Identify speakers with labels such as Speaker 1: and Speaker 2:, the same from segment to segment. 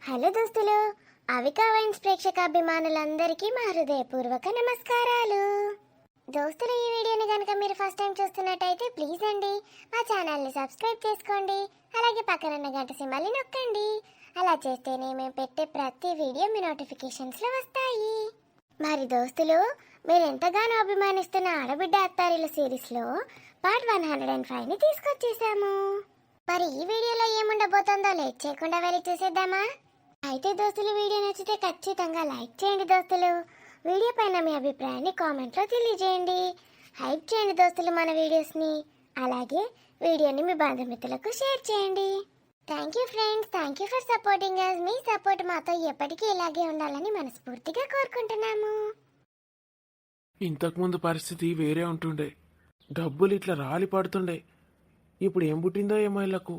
Speaker 1: Hello దోస్తులు, Avika wines ప్రేక్షకాభిమానులందరికీ మా హృదయపూర్వక నమస్కారాలు. దోస్తులు, ఈ వీడియోని కనుక మీరు ఫస్ట్ టైం చూస్తున్నట్టయితే ప్లీజ్ అండి మా ఛానల్ని సబ్స్క్రైబ్ చేసుకోండి. అలాగే పక్కనున్న గంట సింబల్ని నొక్కండి. అలా చేస్తేనే మేము పెట్టే ప్రతి వీడియో మీ నోటిఫికేషన్స్లో వస్తాయి. మరి దోస్తులు, మీరు ఎంతగానో అభిమానిస్తున్న ఆడబిడ్డ అత్తారిల సిరీస్లో పార్ట్ 105ని తీసుకొచ్చేసాము. మరి ఈ వీడియోలో ఏముండబోతుందో లేట్ చేయకుండా వెళ్ళి చూసేద్దామా? అయితే దోస్తులు, వీడియో నచ్చితే ఖచ్చితంగా లైక్ చేయండి దోస్తులు. వీడియో పైన మీ అభిప్రాయాన్ని కామెంట్లో తెలియజేయండి. హైప్ చేయండి దోస్తులు మన వీడియోస్ని. అలాగే వీడియోని మీ బంధుమిత్రులకు షేర్ చేయండి. Thank you friends, thank you for supporting us. మీ సపోర్ట్ మాతో ఎప్పటికీ ఇలాగే ఉండాలని మనస్ఫూర్తిగా కోరుకుంటున్నాము.
Speaker 2: ఇంతకుముందు పరిస్థితి వేరే ఉంటుండే. డబ్బులు ఇట్లా రాలి పడుతుండే. ఇప్పుడు ఏం పుట్టిందో ఏమో ఇళ్లకు.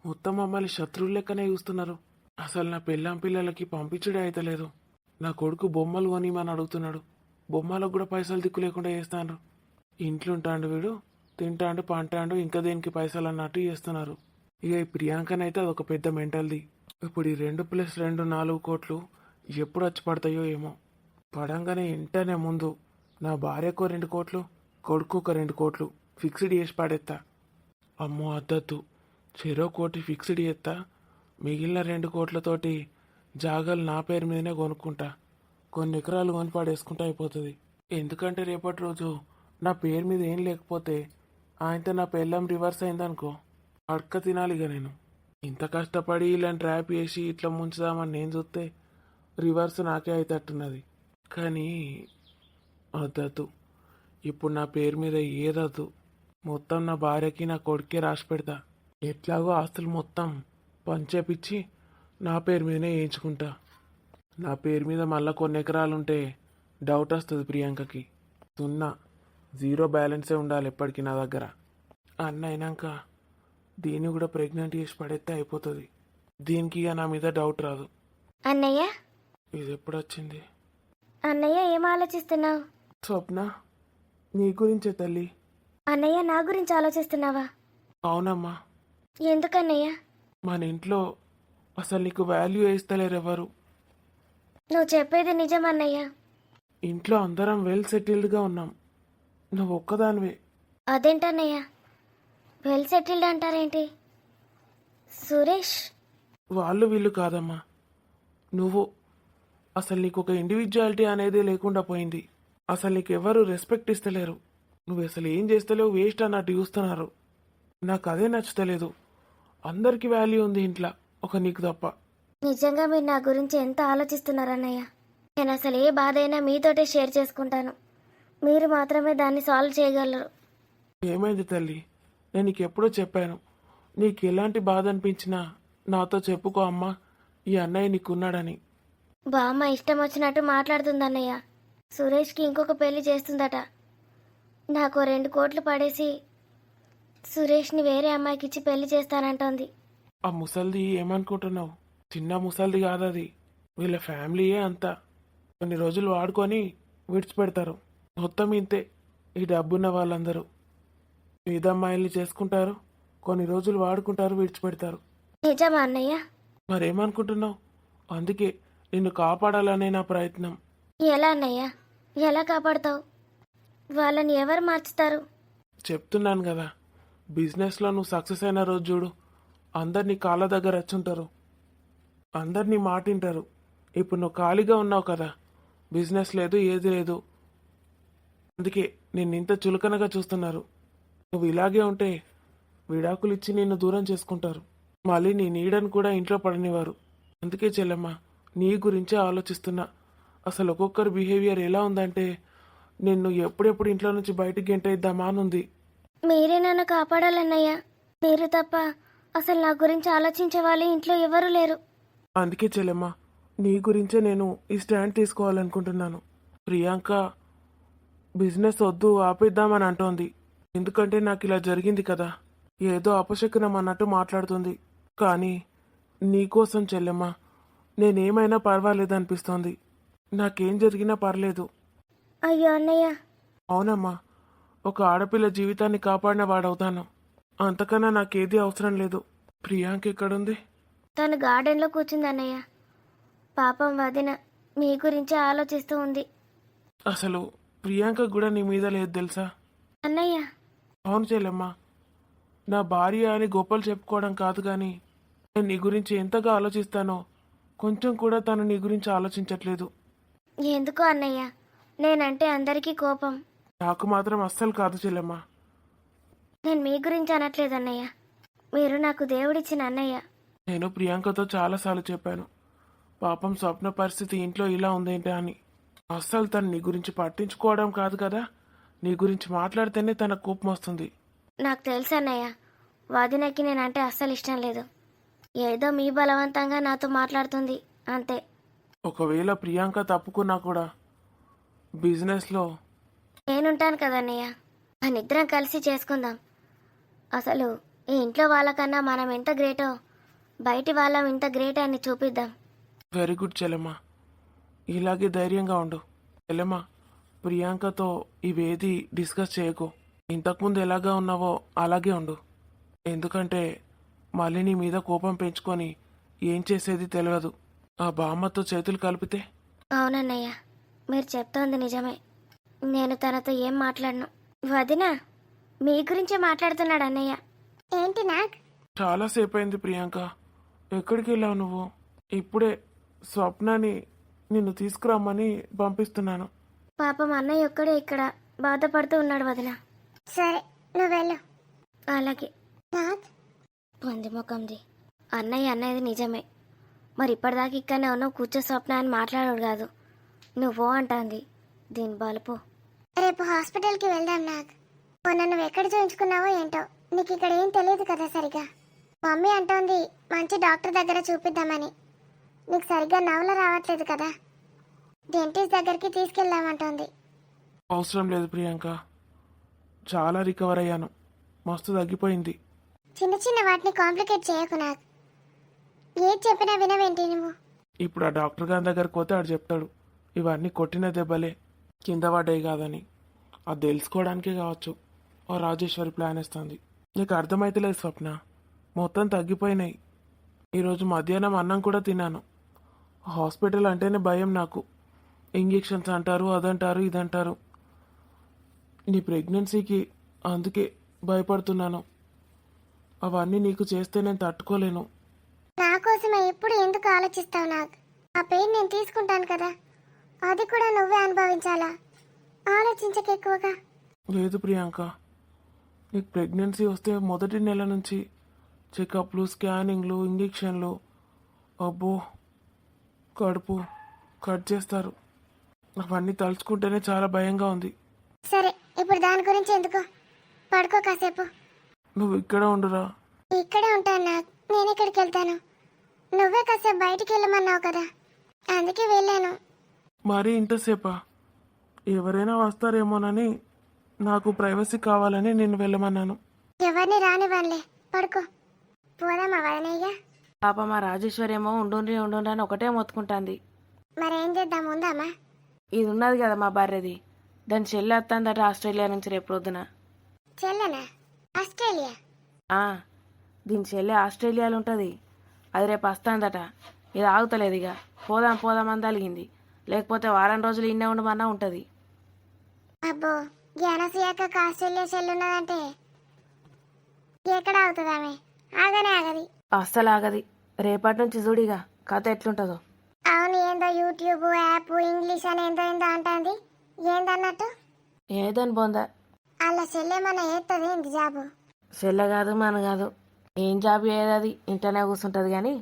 Speaker 2: మొత్తం మమ్మల్ని శత్రువులు లెక్కనే చూస్తున్నారు. అసలు నా పెళ్ళాం పిల్లలకి పంపించడే అయితలేదు. నా కొడుకు బొమ్మలు కొనిమని అడుగుతున్నాడు. బొమ్మలకు కూడా పైసలు దిక్కు లేకుండా చేస్తాను. ఇంట్లో ఉంటాడు వీడు, తింటాడు పంటాడు, ఇంకా దేనికి పైసలు అన్నట్టు చేస్తున్నారు. ఇక ఈ ప్రియాంకనైతే అదొక పెద్ద మెంటల్ది. ఇప్పుడు ఈ 2+2 4 కోట్లు ఎప్పుడు వచ్చి పడతాయో ఏమో. పడంగానే వెంటనే ముందు నా భార్యకు 2 కోట్లు, కొడుకు ఒక 2 కోట్లు ఫిక్స్డ్ చేసి పడేస్తా. అమ్మో అద్దద్దు, చెరో కోటి ఫిక్స్డ్ చేస్తా. మిగిలిన 2 కోట్లతోటి జాగాలు నా పేరు మీదనే కొనుక్కుంటా. కొన్ని ఎకరాలు కొని పడేసుకుంటా అయిపోతుంది. ఎందుకంటే రేపటి రోజు నా పేరు మీద ఏం లేకపోతే ఆయనతో నా పెళ్ళం రివర్స్ అయిందనుకో, అడక తినాలిగా నేను. ఇంత కష్టపడి ఇలా ట్రాప్ చేసి ఇట్లా ముంచుదామని నేను చూస్తే రివర్స్ నాకే అయితట్టున్నది. కానీ వద్దద్దు, ఇప్పుడు నా పేరు మీద ఏదద్దు. మొత్తం నా భార్యకి నా కొడుకే రాసి పెడతా. ఎట్లాగో ఆస్తులు మొత్తం పంచేపిచ్చి నా పేరు మీదనే వేయించుకుంటా. నా పేరు మీద మళ్ళీ కొన్ని ఎకరాలుంటే డౌట్ వస్తుంది ప్రియాంకకి. 0 బ్యాలెన్సే ఉండాలి ఎప్పటికీ నా దగ్గర. అన్న అయినాక దీన్ని కూడా ప్రెగ్నెంట్ చేసి పడేస్తే అయిపోతుంది. దీనికి ఇక నా మీద డౌట్ రాదు.
Speaker 1: అన్నయ్య,
Speaker 2: ఇది ఎప్పుడు వచ్చింది?
Speaker 1: అన్నయ్య ఏం ఆలోచిస్తున్నావు?
Speaker 2: స్వప్న, నీ గురించే తల్లి.
Speaker 1: అన్నయ్య, నా గురించి ఆలోచిస్తున్నావా?
Speaker 2: అవునమ్మా.
Speaker 1: ఎందుకన్నయ్య?
Speaker 2: మన ఇంట్లో అసలు నీకు వాల్యూ వేస్తలేరు ఎవరు.
Speaker 1: నువ్వు చెప్పేది నిజం అన్నయ్య.
Speaker 2: ఇంట్లో అందరం వెల్ సెటిల్డ్గా ఉన్నాం, నువ్వు ఒక్కదానివే.
Speaker 1: అదేంటన్నయ్య, వెల్ సెటిల్డ్ అంటారేంటి? సురేష్
Speaker 2: వాళ్ళు వీళ్ళు కాదమ్మా, నువ్వు. అసలు నీకు ఒక ఇండివిజువాలిటీ అనేది లేకుండా పోయింది. అసలు నీకు ఎవరు రెస్పెక్ట్ ఇస్తలేరు. నువ్వు అసలు ఏం చేస్తలేవు, వేస్ట్ అన్నట్టు చూస్తున్నారు. నాకు అదే నచ్చుతలేదు. అందరికీ వాల్యూ ఉంది ఇంట్లో, ఒక నీకు తప్ప.
Speaker 1: నిజంగా మీరు నా గురించి ఎంత ఆలోచిస్తున్నారన్నయ్య. నేను అసలు ఏ బాధ అయినా మీతోటే షేర్ చేసుకుంటాను. మీరు మాత్రమే దాన్ని సాల్వ్ చేయగలరు.
Speaker 2: ఏమైంది తల్లి? నేను నీకు ఎప్పుడో చెప్పాను, నీకు ఎలాంటి బాధ అనిపించినా నాతో చెప్పుకో అమ్మా, ఈ అన్నయ్య నీకున్నాడని.
Speaker 1: బామ్మ ఇష్టం వచ్చినట్టు మాట్లాడుతుందన్నయ్య. సురేష్కి ఇంకొక పెళ్లి చేస్తుందట. నాకు 2 కోట్లు పడేసి సురేష్ని వేరే అమ్మాయికి ఇచ్చి పెళ్లి చేస్తానంటోంది.
Speaker 2: ఆ ముసల్ది ఏమనుకుంటున్నావు? చిన్న ముసల్ది కాదు అది. వీళ్ళ ఫ్యామిలీయే అంతా. కొన్ని రోజులు వాడుకొని విడిచిపెడతారు. మొత్తం ఇంతే ఈ డబ్బున్న వాళ్ళందరూ. పేదమ్మాయిల్ని చేసుకుంటారు, కొన్ని రోజులు వాడుకుంటారు, విడిచిపెడతారు.
Speaker 1: నిజమా అన్నయ్య?
Speaker 2: మరేమనుకుంటున్నావు? అందుకే నిన్ను కాపాడాలనే నా ప్రయత్నం.
Speaker 1: ఎలా అన్నయ్య? ఎలా కాపాడుతావు? వాళ్ళని ఎవరు మార్చుతారు?
Speaker 2: చెప్తున్నాను కదా, బిజినెస్లో నువ్వు సక్సెస్ అయిన రోజు చూడు, అందరినీ కాళ్ళ దగ్గర వచ్చుంటారు, అందరినీ మాటింటారు. ఇప్పుడు నువ్వు ఖాళీగా ఉన్నావు కదా, బిజినెస్ లేదు, ఏది లేదు. అందుకే నిన్ను ఇంత చులకనగా చూస్తున్నారు. నువ్వు ఇలాగే ఉంటే విడాకులు ఇచ్చి నిన్ను దూరం చేసుకుంటారు. మళ్ళీ నీ నీడని కూడా ఇంట్లో పడనివారు. అందుకే చెల్లెమ్మ, నీ గురించే ఆలోచిస్తున్నా. అసలు ఒక్కొక్కరి బిహేవియర్ ఎలా ఉందంటే నిన్ను ఎప్పుడెప్పుడు ఇంట్లో నుంచి బయటికి గెంటేద్దామా అని ఉంది.
Speaker 1: మీరే నన్ను కాపాడాలన్నయ్య. మీరు తప్ప అసలు నా గురించి ఆలోచించే వాళ్ళు ఇంట్లో ఎవరు లేరు.
Speaker 2: అందుకే చెల్లెమ్మ, నీ గురించే నేను ఈ స్టాండ్ తీసుకోవాలనుకుంటున్నాను. ప్రియాంక బిజినెస్ వద్దు, ఆపేద్దామని అంటోంది. ఎందుకంటే నాకు ఇలా జరిగింది కదా, ఏదో అపశకునం అన్నట్టు మాట్లాడుతుంది. కానీ నీకోసం చెల్లెమ్మ, నేనేమైనా పర్వాలేదనిపిస్తోంది. నాకేం జరిగినా పర్లేదు.
Speaker 1: అయ్యో అన్నయ్య.
Speaker 2: అవునమ్మా, ఒక ఆడపిల్ల జీవితాన్ని కాపాడిన వాడవుతాను. అంతకన్నా నాకేదీ అవసరం లేదు. ప్రియాంక ఎక్కడుంది?
Speaker 1: తను గార్డెన్లో కూర్చుంది అన్నయ్య. పాపం వదిన మీ గురించి ఆలోచిస్తూ ఉంది.
Speaker 2: అసలు ప్రియాంక కూడా నీ మీద లేదు తెలుసా?
Speaker 1: అన్నయ్య,
Speaker 2: అవును చెల్లెమ్మా, నా భార్య అని గొప్పలు చెప్పుకోవడం కాదు కానీ నేను నీ గురించి ఎంతగా ఆలోచిస్తానో కొంచెం కూడా తను నీ గురించి ఆలోచించట్లేదు.
Speaker 1: ఎందుకో అన్నయ్య, నేనంటే అందరికీ కోపం.
Speaker 2: నాకు మాత్రం అస్సలు కాదు చెల్లెమ్మా.
Speaker 1: నేను మీ గురించి అనట్లేదు అన్నయ్య, మీరు నాకు దేవుడిచ్చిన అన్నయ్య.
Speaker 2: నేను ప్రియాంకతో చాలాసార్లు చెప్పాను, పాపం స్వప్న పరిస్థితి ఇంట్లో ఇలా ఉందేంటి అని. అస్సలు తను నీ గురించి పట్టించుకోవడం కాదు కదా, నీ గురించి మాట్లాడితేనే తన కోపం వస్తుంది.
Speaker 1: నాకు తెలుసు అన్నయ్య, వదినకి నేనంటే అస్సలు ఇష్టం లేదు. ఏదో మీ బలవంతంగా నాతో మాట్లాడుతుంది అంతే.
Speaker 2: ఒకవేళ ప్రియాంక తప్పుకున్నా కూడా బిజినెస్లో
Speaker 1: నేనుంటాను కదన్నయ్య, మనిద్దరం కలిసి చేసుకుందాం. అసలు ఈ ఇంట్లో వాళ్ళకన్నా మనం ఎంత గ్రేటో బయటి వాళ్ళం ఇంత గ్రేట్ అని చూపిద్దాం.
Speaker 2: వెరీ గుడ్ చెల్లెమ్మా, ఇలాగే ధైర్యంగా ఉండు. చెల్లెమ్మా, ప్రియాంకతో ఇవేది డిస్కస్ చేయకు. ఇంతకుముందు ఎలాగా ఉన్నావో అలాగే ఉండు. ఎందుకంటే మళ్ళీ నీ మీద కోపం పెంచుకొని ఏం చేసేది తెలియదు. ఆ బామ్మతో చేతులు కలిపితే.
Speaker 1: అవునన్నయ్య, మీరు చెప్తోంది నిజమే. నేను తనతో ఏం మాట్లాడను. వదిన మీ గురించే మాట్లాడుతున్నాడు అన్నయ్య. ఏంటి నాకు?
Speaker 2: చాలాసేపు అయింది ప్రియాంక, ఎక్కడికి వెళ్ళావు నువ్వు? ఇప్పుడే స్వప్నాని నిన్ను తీసుకురమ్మని పంపిస్తున్నాను.
Speaker 1: పాపం అన్నయ్య ఒక్కడే ఇక్కడ బాధపడుతూ ఉన్నాడు వదిన. సరే నువ్వు వెళ్ళు. అలాగే. పొంది ముఖంది. అన్నయ్య అన్నది నిజమే. మరి ఇప్పటిదాకా ఇక్కడనే ఉన్నావు, కూర్చో స్వప్న అని మాట్లాడాడు కాదు. నువ్వు అంటాంది దీని బలుపు. రేపు హాస్పిటల్కి వెళ్దాం నాకు. మొన్న నువ్వు ఎక్కడ చూయించుకున్నావో ఏంటో, నీకు ఇక్కడ ఏం తెలియదు కదా సరిగా. మమ్మీ అంటోంది మంచి డాక్టర్ దగ్గర చూపిద్దామని. నీకు సరిగ్గా నవల రావట్లేదు కదా, డెంటిస్ట్ దగ్గరికి తీసుకెళ్దామంటోంది.
Speaker 2: అవసరం లేదు ప్రియాంక, చాలా రికవర్ అయ్యాను, మస్తు తగ్గిపోయింది.
Speaker 1: చిన్న చిన్న వాటిని కాంప్లికేట్ చేయకు నాకు. ఏది చెప్పినా వినవేంటి నువ్వు?
Speaker 2: ఇప్పుడు ఆ డాక్టర్ గారి దగ్గరకు పోతే ఆడు చెప్తాడు ఇవన్నీ కొట్టిన దెబ్బలే, కింద పడ్డాయి కాదని. అది తెలుసుకోవడానికే కావచ్చు ఓ రాజేశ్వరి ప్లాన్ ఇస్తుంది. నీకు అర్థమైతలేదు స్వప్న, మొత్తం తగ్గిపోయినాయి. ఈరోజు మధ్యాహ్నం అన్నం కూడా తిన్నాను. హాస్పిటల్ అంటేనే భయం నాకు. ఇంజెక్షన్స్ అంటారు, అదంటారు, ఇదంటారు. నీ ప్రెగ్నెన్సీకి అందుకే భయపడుతున్నాను. అవన్నీ నీకు చేస్తే నేను తట్టుకోలేను.
Speaker 1: నా కోసమే ఎప్పుడు ఎందుకు ఆలోచిస్తావు? నాకు ఆ పెయిన్ నేను తీసుకుంటాను కదా, అది కూడా నువ్వే అనుభవించాలా? ఆలోచించక ఎక్కువగా.
Speaker 2: లేదు ప్రియాంక, నీకు ప్రెగ్నెన్సీ వస్తే మొదటి నెల నుంచి చెకప్లు, స్కానింగ్లు, ఇంజెక్షన్లు, అబ్బో కడుపు కట్ చేస్తారు. అవన్నీ తలుచుకుంటేనే చాలా భయంగా ఉంది.
Speaker 1: సరే ఇప్పుడు దాని గురించి ఎందుకు, పడుకో కాసేపు.
Speaker 2: నువ్వు ఇక్కడ ఉండురా.
Speaker 1: ఇక్కడే ఉంటాను నాకు, నేను ఎక్కడికి వెళ్తాను? నువ్వే కాసేపు బయటికి వెళ్ళమన్నావు కదా, అందుకే వెళ్ళాను.
Speaker 2: మరీ ఇంతసేపా? ఎవరైనా వస్తారేమోనని, నాకు ప్రైవసీ కావాలని నేను వెళ్ళమన్నాను.
Speaker 1: ఎవరిని రానివ్వనులే, పడుకో. పోదామా వదనయ్య?
Speaker 3: పాప మా రాజేశ్వరి ఏమో ఉండుండ్రి ఉండుండ్రి అని ఒకటే మొత్తుకుంటాంది.
Speaker 1: మరేం చేద్దాం, ఉందామా?
Speaker 3: ఇది ఉన్నది కదా మా భార్యది, దాని చెల్లి వస్తుందట ఆస్ట్రేలియా నుంచి రేపు పొద్దున.
Speaker 1: చెల్లెనా? ఆస్ట్రేలియా?
Speaker 3: ఆ, దీని చెల్లి ఆస్ట్రేలియాలో ఉంటుంది, అది రేపు వస్తుందట. ఇది ఆగుతలేదు, ఇక పోదాం పోదాం అని తలిగింది. లేకపోతే వారం రోజులు ఇన్నే ఉండమన్నా ఉంటుంది.
Speaker 1: అబ్బో, జ్ఞానశ్రీయక్క ఆస్ట్రేలియా చెల్లున్నదంటే ఎక్కడ అవుతుంది ఆమె? ఆగనే ఆగది.
Speaker 3: అస్సలు ఆగది. రేపటి నుంచి చూడిగా కథ ఎట్లుంటుందో.
Speaker 1: అవును, ఏందో యూట్యూబ్ యాప్ ఇంగ్లీష్ అని ఏందో ఏందో అంటుంది. ఏందన్నట్టు?
Speaker 3: ఏదని బొందా
Speaker 1: అలా చెల్లెమన్నా ఏస్తుంది ఏంటి జాబు?
Speaker 3: చెల్లె కాదు మన కాదు, ఏం జాబ్ ఏదది, ఇంట్లోనే కూర్చుంటుంది. కానీ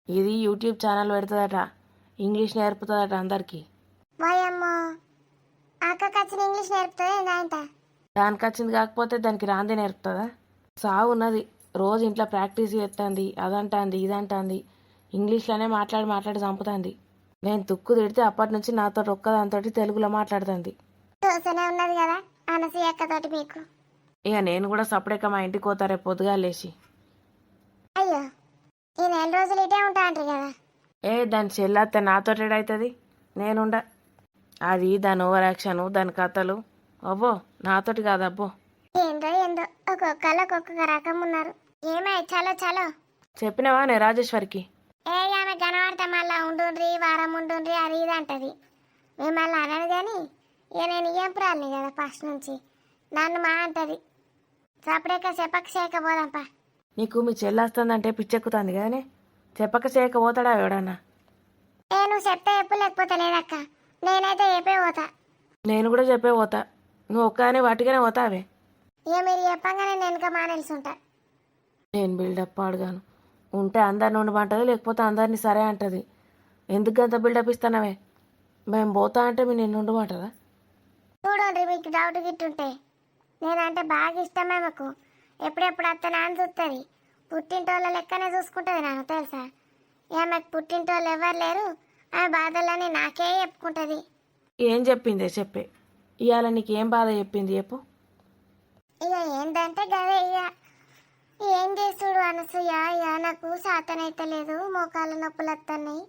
Speaker 3: ఇది యూట్యూబ్ ఛానల్ పెడుతుందట, ఇంగ్లీష్ నేర్పుతుందట అందరికీ.
Speaker 1: వాయమ్మో, అక్కకి వచ్చిన ఇంగ్లీష్ నేర్పుతుంది ఏందంట?
Speaker 3: దానికి వచ్చింది కాకపోతే దానికి రాంది నేర్పుతుందా? సాగు ఉన్నది, రోజు ఇంట్లో ప్రాక్టీస్ చేస్తుంది, అదంటాంది ఇదంటాంది, ఇంగ్లీష్లోనే మాట్లాడి మాట్లాడి చంపుతుంది. నేను తుక్కు తిడితే అప్పటి నుంచి నాతో ఒక్కదాంతో తెలుగులో మాట్లాడుతుంది.
Speaker 1: చూస్తూనే ఉన్నది కదా అనసూయక్కతోటి మీకు.
Speaker 3: ఇక నేను కూడా సపరేట్గా మా ఇంటికి పోతా రేపు పొద్దుగా లేచి.
Speaker 1: అయ్యో, ఈ నెల రోజులు ఇటే ఉంటా అంటారు కదా.
Speaker 3: దాని చెల్లెత్తే నాతో అవుతుంది, నేనుండ. అది దాని ఓవర్ యాక్షన్, దాని కథలు అబ్బో నాతోటి కాదబ్బో.
Speaker 1: ఏందో ఏందో ఒక్కొక్కళ్ళు ఒక్కొక్క రకం ఉన్నారు. ఏమై చలో చలో.
Speaker 3: చెప్పినావా నే రాజేశ్వరికి?
Speaker 1: ఆమె కనబడితే అంటే మళ్ళీ ఉండుండ్రి వారం ఉండుండ్రి అది ఇది అంటది. మేము మళ్ళీ అనను కానీ ఇక నేను ఏం ప్రాలని కదా ఫస్ట్ నుంచి నన్ను మా అంటది. సపరేట్గా చెప్పక చేయకపోదాంపా.
Speaker 3: నీకు మీ చెల్లేస్తుందంటే పిచ్చెక్కుతుంది కదనే, చెప్పక చేయకపోతాడా ఎవడన్నా?
Speaker 1: నువ్వు చెప్తే చెప్పు, లేకపోతే లేదక్క. నేనైతే చెప్పే పోతా.
Speaker 3: నేను కూడా చెప్పే పోతా, నువ్వు ఒక్కనే వాటిగానే పోతావే.
Speaker 1: ఇక మీరు చెప్పంగానే నేను ఇంకా మానేల్సుంటా.
Speaker 3: నేను బిల్డప్ అడగాను, ఉంటే అందరిని ఉండమంటది, లేకపోతే అందరినీ సరే అంటది. ఎందుకు అంత బిల్డప్ ఇస్తున్నావే? మేము పోతా అంటే మీరు నిన్ను ఉండమంటదా?
Speaker 1: చూడండి, మీకు డౌట్ గిట్టుంటే నేనంటే బాగా ఇష్టమే మాకు. ఎప్పుడెప్పుడు అత్తనా అని చూస్తుంది. పుట్టింటోళ్ళ లెక్కనే చూసుకుంటుంది నాకు తెలుసా. ఆమెకు పుట్టింటోళ్ళు ఎవరు లేరు, ఆమె బాధలని నాకే చెప్పుకుంటుంది.
Speaker 3: ఏం చెప్పిందే చెప్పే, ఇవాళ నీకు ఏం బాధ చెప్పింది చెప్పు.
Speaker 1: ఇక ఏంటంటే గదే ఇక ఏం చేస్తుడు అనసూయ, ఇక నాకు శాతనైతే లేదు, మోకాళ్ళ నొప్పులు వస్తున్నాయి.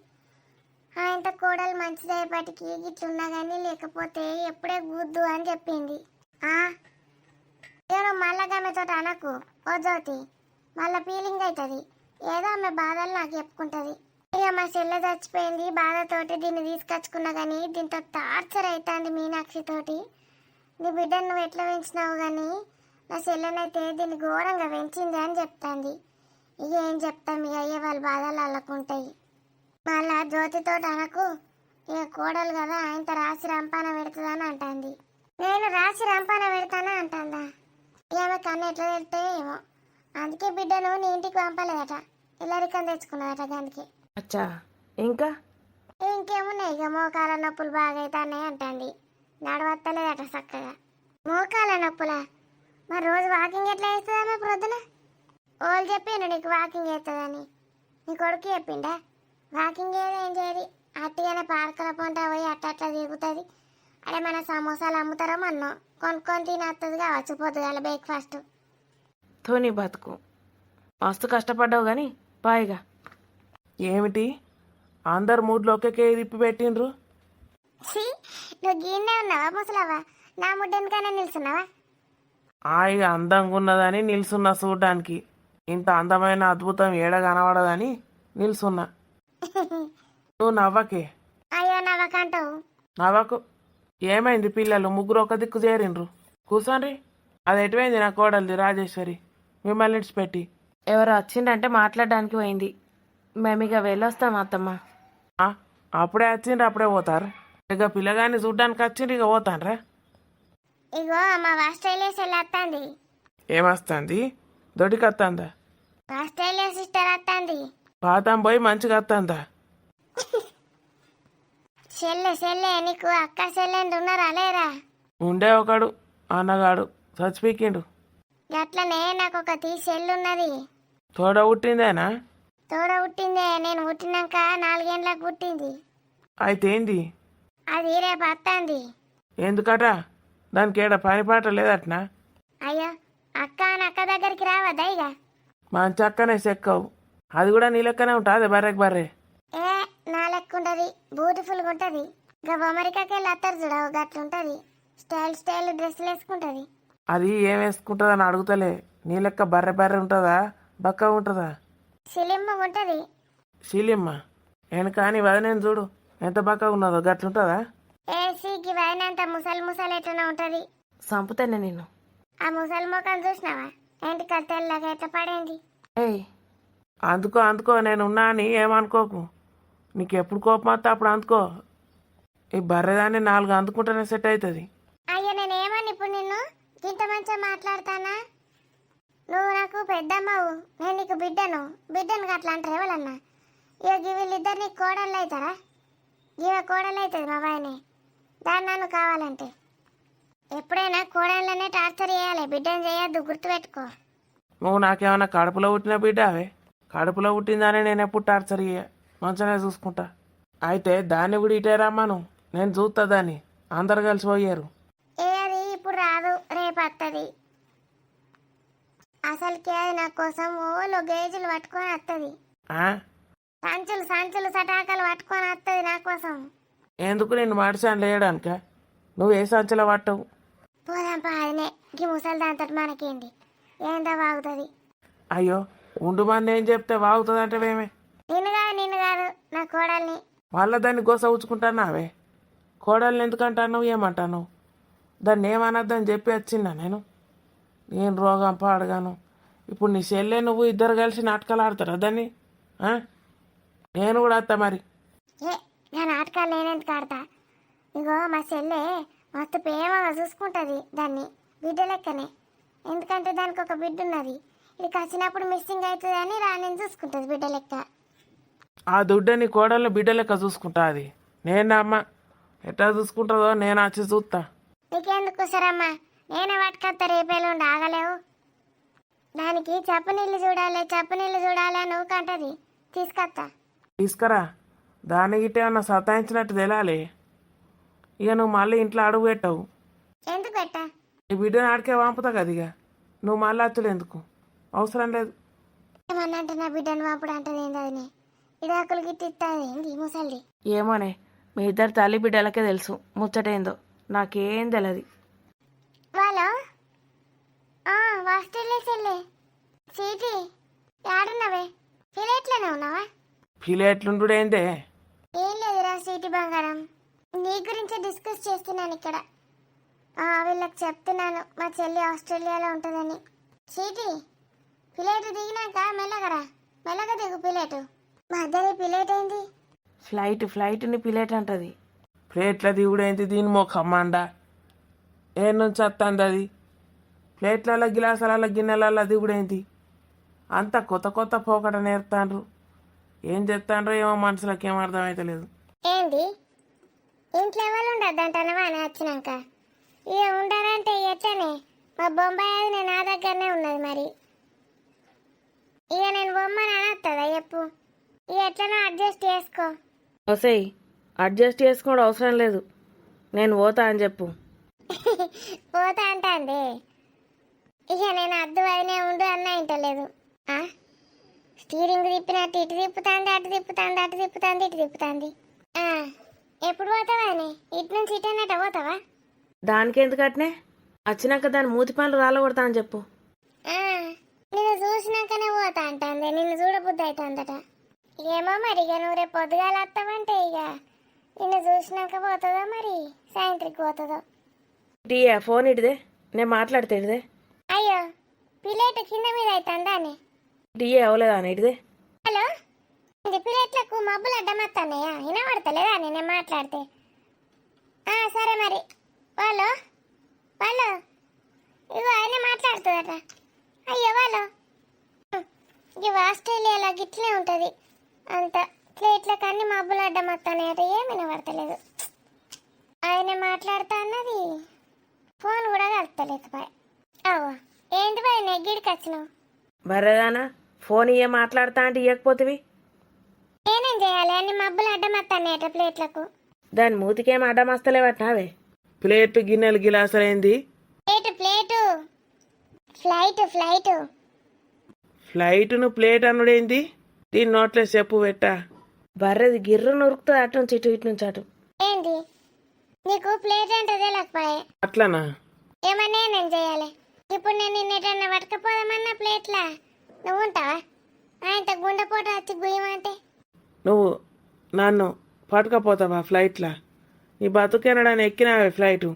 Speaker 1: ఆయనతో కోడలు మంచిదయ్యేపటికి గిట్లున్నా కానీ లేకపోతే ఎప్పుడే గుద్దు అని చెప్పింది. నేను మళ్ళా ఆమెతో అనకు ఓ జ్యోతి, మళ్ళీ ఫీలింగ్ అవుతుంది. ఏదో ఆమె బాధలు నాకు చెప్పుకుంటుంది. ఇక మా చెల్లె చచ్చిపోయింది బాధతోటి దీన్ని తీసుకొచ్చుకున్నా కానీ దీంతో టార్చర్ అవుతుంది మీనాక్షితోటి. నీ బిడ్డను నువ్వు ఎట్లా పెంచినావు కానీ నా చెల్లెనైతే దీన్ని ఘోరంగా పెంచింది అని చెప్తాంది. ఇక ఏం చెప్తాం, ఇక అయ్యే వాళ్ళ బాధలు వాళ్ళకుంటాయి. మళ్ళా జ్యోతితో అనకు, ఇక కోడలు కదా ఆయనతో రాసి రంపాన పెడుతుందని అంటుంది. నేను రాసి రంపాన పెడతానా అంటుందా? ఈమె కన్ను ఎట్లా వెళ్తే ఏమో, అందుకే బిడ్డను నీ ఇంటికి పంపలేదట, ఇల్లరికం తెచ్చుకున్నదట. దానికి
Speaker 3: అచ్చా ఇంకా
Speaker 1: ఇంకేమున్నాయి, ఇక మోకాల నొప్పులు బాగా అవుతాయి అంటుంది. నడవత్తలేదట చక్కగా. మోకాల నొప్పులా? మరి రోజు వాకింగ్ ఎట్లా వేస్తుందా ప్రొద్దున? వాళ్ళు చెప్పిండు నీకు వాకింగ్ వేస్తుందని. నీ కొడుకు చెప్పిండా? వాకింగ్ ఏం చేయదు, అట్టిగానే పార్కుల పొంట పోయి అట్లా తిరుగుతుంది. అదే మన సమోసాలు అమ్ముతారో అన్నాం కొనుక్కొని తినస్తుంది కావచ్చు పొద్దుగాల బ్రేక్ఫాస్ట్.
Speaker 3: ధోని బతుకు మస్తు కష్టపడ్డావు కానీ బాయిగా.
Speaker 2: ఏమిటి అందరు మూడ్లోకే తిప్పి పెట్టిండ్రు?
Speaker 1: నువ్వు గిన్నె ఉన్నావా ముసలవా? నా ముడ్డెనికైనా నిల్చున్నావా?
Speaker 2: ఇక అందంగా ఉన్నదని నిల్సున్నా, చూడ్డానికి ఇంత అందమైన అద్భుతం ఏడ కనబడదని నిల్సున్నా. నువ్వు నవ్వకే.
Speaker 1: అయ్యో నవ్వకంటావు.
Speaker 2: నవ్వకు. ఏమైంది? పిల్లలు ముగ్గురు ఒక దిక్కు చేరిండ్రు, కూర్చోండి. అది ఎటువైంది నా కోడలిది రాజేశ్వరి మిమ్మల్ని ఇడిచిపెట్టి?
Speaker 3: ఎవరు వచ్చిండంటే మాట్లాడడానికి పోయింది. మేము ఇక వెళ్ళొస్తాం అత్తమ్మ.
Speaker 2: అప్పుడే వచ్చిండ్రు అప్పుడే పోతారు? ఇక పిల్లగాన్ని చూడ్డానికి వచ్చిండ్రు ఇక పోతాన్రా?
Speaker 1: ఇగో మా ఆస్ట్రేలియా సెల్ వస్తుంది.
Speaker 2: ఏమొస్తుంది? దొడ్డికి వస్తుందా?
Speaker 1: ఆస్ట్రేలియా సిస్టర్ వస్తుంది.
Speaker 2: పాతం పోయి మంచిగా వస్తుందా?
Speaker 1: చెల్లె నీకు అక్క చెల్లెండు ఉన్నారా లేరా?
Speaker 2: ఉండే ఒకడు అన్నగాడు చచ్చిపోయిండు.
Speaker 1: అట్లనే నాకు ఒక చెల్లున్నది.
Speaker 2: తోడ పుట్టిందేనా?
Speaker 1: తోడ పుట్టిందే, నేను పుట్టినాక 4 గంటలకు పుట్టింది.
Speaker 2: అయితే ఏంది?
Speaker 1: అది రేపు వస్తుంది.
Speaker 2: ఎందుకట? దానికి ఏడ పని పాట లేదట్నా?
Speaker 1: అయ్యో అక్క అని అక్క దగ్గరికి రావద్దా ఇక?
Speaker 2: మంచి అక్కనే చెక్కవు, అది కూడా నీ లెక్కనే ఉంటుంది బర్రెకి బర్రె.
Speaker 1: నా లెక్క ఉంటుంది, బ్యూటిఫుల్గా ఉంటుంది. ఇక అమెరికాకి వెళ్ళి వస్తారు చూడవు గట్లుంటుంది. స్టైల్ డ్రెస్సులు వేసుకుంటుంది.
Speaker 2: అది ఏం వేసుకుంటుందని అడుగుతలే, నీ లెక్క బర్రె బర్రె ఉంటుందా బక్క ఉంటుందా?
Speaker 1: సిలిమ్మ ఉంటుంది.
Speaker 2: శీలిమ్మ వెనక అని వదిలేను చూడు ఎంత బక్కగా ఉన్నదో, గట్లుంటుందా?
Speaker 1: ఏసీకి వైనంత ముసలి ఎట్లా ఉంటుంది.
Speaker 3: చంపుతానే నేను.
Speaker 1: ఆ ముసలి ముఖం చూసినావా? ఏంటి తెల్లగా ఎట్లా పడేంది?
Speaker 3: ఏయ్
Speaker 2: అందుకో నేను ఉన్నా అని ఏమనుకోకు. నీకు ఎప్పుడు కోపం వస్తే అప్పుడు అందుకో. ఈ బర్రెదాన్ని 4 అందుకుంటేనే సెట్ అవుతుంది.
Speaker 1: అయ్యో నేనేమని ఇప్పుడు నిన్ను ఇంత మంచిగా మాట్లాడతానా? నువ్వు నాకు పెద్దమ్మవు, నేను నీకు బిడ్డను అట్లా అంటారు ఎవరన్నా? ఇక వీళ్ళిద్దరు నీకు కోడళ్ళు అవుతారా? ఇవ కోడలు అవుతుంది మా బాయనే, దాన్ని నన్ను కావాలంటే. ఎప్పుడైనా కోడళ్ళనే టార్చర్ చేయాలి, బిడ్డను చేయొద్దు, గుర్తుపెట్టుకో.
Speaker 2: నువ్వు నాకేమన్నా కడుపులో పుట్టిన బిడ్డ అవే? కడుపులో పుట్టిందని నేను ఎప్పుడు టార్చర్ చేయ, మంచిగానే చూసుకుంటా. అయితే దాన్ని కూడా ఇటే రమ్మను, నేను చూస్తా దాన్ని. అందరు కలిసి పోయారు.
Speaker 1: అది ఇప్పుడు రాదు, రేపు వస్తుంది. అసలుకి అది నా కోసం గేజులు పట్టుకొని వస్తుంది. సంచులు సటాకాలు పట్టుకొని వస్తుంది నా కోసం.
Speaker 2: ఎందుకు నిన్ను మడిసాను లేయడానిక? నువ్వు ఏ సంచులో పట్టవు.
Speaker 1: పోదాంపా, అదినే ఈ ముసలి దాంతో మనకేంటి, ఏందో వాగుతుంది.
Speaker 2: అయ్యో ఉండు మంది ఏం చెప్తే వాగుతుంది అంటే మేమే.
Speaker 1: నిన్ను కాదు నా కోడల్ని.
Speaker 2: వాళ్ళ దాన్ని గోస ఉంచుకుంటానావే. కోడల్ని ఎందుకంటాను ఏమంటాను? దాన్ని ఏమనద్దని చెప్పి వచ్చిందా నేను రోగం పాడగాను. ఇప్పుడు నీ చెల్లె నువ్వు ఇద్దరు కలిసి నాటకాలు ఆడతారా దాన్ని? ఆ? నేను కూడా వస్తా మరి.
Speaker 1: ఏ నా నాటకాలు నేనెందుకు ఆడతా? ఇగో మా చెల్లె మస్తు ప్రేమగా చూసుకుంటుంది దాన్ని, బిడ్డ లెక్కనే. ఎందుకంటే దానికి ఒక బిడ్డ ఉన్నది. ఇక్కడికి వచ్చినప్పుడు మిస్సింగ్ అవుతుందని రాని చూసుకుంటుంది బిడ్డ లెక్క.
Speaker 2: ఆ దుడ్డని కోడల్ని బిడ్డ లెక్క చూసుకుంటా. అది నేను అమ్మ ఎట్లా చూసుకుంటుందో నేను వచ్చి చూస్తా.
Speaker 1: నీకెందుకు సరమ్మా, నేనే పట్టుకొస్తా. రేపేళ్ళుండి ఆగలేవు. దానికి చప్పు నీళ్ళు చూడాలి అని నువ్వు కంటది. తీసుకొస్తా.
Speaker 2: తీసుకురా. దాన్ని గిట్ట ఏమన్నా సతాయించినట్టు తెలాలి. ఇక నువ్వు మళ్ళీ ఇంట్లో అడుగు పెట్టావు.
Speaker 1: ఎందుకు పెట్టా?
Speaker 2: ఈ బిడ్డను ఆడికే పంపుతా కదా. ఇక నువ్వు మళ్ళీ అచ్చులు ఎందుకు? అవసరం లేదు.
Speaker 1: ఏమన్నంటే నా బిడ్డను పంపుడు అంటది ఏంది? ఇడాకులు గిట్టి ఇస్తుంది ఏంది ముసల్ది?
Speaker 3: ఏమోనే, మీ ఇద్దరు తల్లి బిడ్డలకే తెలుసు ముచ్చటేందో, నాకేం తెలియదు.
Speaker 1: వాళ్ళు హాస్టల్లో చెల్లె సీటీ ఆడున్నావే, ఫిలేట్లోనే ఉన్నావా?
Speaker 2: ఫిలేట్లుండు ఏందే?
Speaker 1: ఏం లేదురా సీటీ బంగారం, నీ గురించే డిస్కస్ చేస్తున్నాను ఇక్కడ. వీళ్ళకి చెప్తున్నాను మా చెల్లి ఆస్ట్రేలియాలో ఉంటుందని. సీటీ పిలేటు దిగినాక మెల్లగా దిగు పిలేటు. మధ్యలో పిలేట్ ఏంది?
Speaker 3: ఫ్లైట్ని పిలేట్ అంటది.
Speaker 2: ప్లేట్ల దిగుడేంటి? దీని మొఖమ్మండ ఏ నుంచి వస్తుంది అది? ప్లేట్లలో గిలాసాల గిన్నెలలో దిగుడేంటి? అంతా కొత్త పోకట నేర్తాండ్రు. ఏం చెప్తాండ్రో ఏమో, మనుషులకి ఏం అర్థమైతలేదు.
Speaker 1: ఏంది ఇంట్లో ఎవరు ఉండద్దంటానవా అని వచ్చినాక? ఇక ఉండాలంటే ఎట్లనే? మా బొంబాయి అది నేను నా దగ్గరనే ఉన్నది. మరి ఇక నేను బొమ్మని అనొస్తుందా చెప్పు? ఇక ఎట్లనో అడ్జస్ట్ చేసుకో.
Speaker 3: వసేయ్, అడ్జస్ట్ చేసుకోవడం అవసరం లేదు, నేను పోతా అని చెప్పు.
Speaker 1: పోతా అంటాంది. ఇక నేను అద్దు అదినే ఉండు అన్నా ఇంటలేదు. స్టీరింగ్ తిప్పినట్టు ఇటు తిప్పుతాంది, అటు తిప్పుతాంది. ఎప్పుడు పోతావా అని? ఇటు నుంచి ఇటన్నట్ట పోతావా?
Speaker 3: దానికెందుకట్నే, వచ్చినాక దాని మూతి పనులు రాలగొడతా అని చెప్పు.
Speaker 1: నిన్ను చూసినాకనే పోతా అంటుంది. నిన్ను చూడబుద్ధి అవుతుందట. ఏమో మరి, ఇక నువ్వు రేపు పొద్దుగాల వస్తావంటే ఇక నిన్ను చూసినాక పోతుందో మరి సాయంత్రికి పోతుందో.
Speaker 3: టీయా ఫోన్ ఇటుదే, నేను మాట్లాడితే ఇటుదే.
Speaker 1: అయ్యో పిలేట్ కింద మీద అవుతుందా అని?
Speaker 3: టీయా అవ్వలేదా అని ఇటుదే.
Speaker 1: హలో, ఇది పిలేట్లకు మబ్బులు అడ్డమత్తన్నాయా? వినబడతలేదా నేను మాట్లాడితే? సరే మరి. వాళ్ళు ఇగో ఆయన మాట్లాడుతుందట. అయ్యో వాళ్ళు ఇక ఆస్ట్రేలియాలో గిట్లే ఉంటుంది అంత. ప్లేట్లకు అన్ని మబ్బులు అడ్డమత్తన్నాయట, ఏం వినబడతలేదు. ఆయన మాట్లాడుతా అన్నది, ఫోన్ కూడా కలుపుతలేకపోయా. అవో ఏంటి బాయ్ నెగ్గిడికి వచ్చినావు?
Speaker 3: బర్రెదానా, ఫోన్ ఇయ్య మాట్లాడతా అంటే ఇయ్యకపోతివి.
Speaker 1: నేనేం చేయాలి? అన్ని మబ్బులు అడ్డమత్తన్నాయట ప్లేట్లకు.
Speaker 3: దాని మూతికేం అడ్డమస్తలేవట్నావే?
Speaker 2: ప్లేట్ గిన్నెలు గిలాసలేంది?
Speaker 1: Plate
Speaker 2: ఫ్లైట్ను plate అనుడేంది? దీని నోట్లే చెప్పు పెట్టా.
Speaker 3: బర్రెది గిర్రు నురుకుతుంది అటు నుంచి ఇటు నుంచి అటు.
Speaker 1: ఏంది నీకు ప్లేట్ అంటే తెలియకపోయే?
Speaker 2: అట్లనా?
Speaker 1: ఏమన్నా నేను చేయాలి? ఇప్పుడు నేను నిన్నెటన్నా పట్టుకపోదామన్నా ప్లేట్లా నువ్వు ఉంటావా? ఆయనతో గుండెపోట వచ్చి గుయ్యమంటే
Speaker 2: నువ్వు నన్ను పట్టుకపోతావా ఫ్లైట్లా? నీ బతుకెనడాన్ని ఎక్కినావే ఫ్లైటు?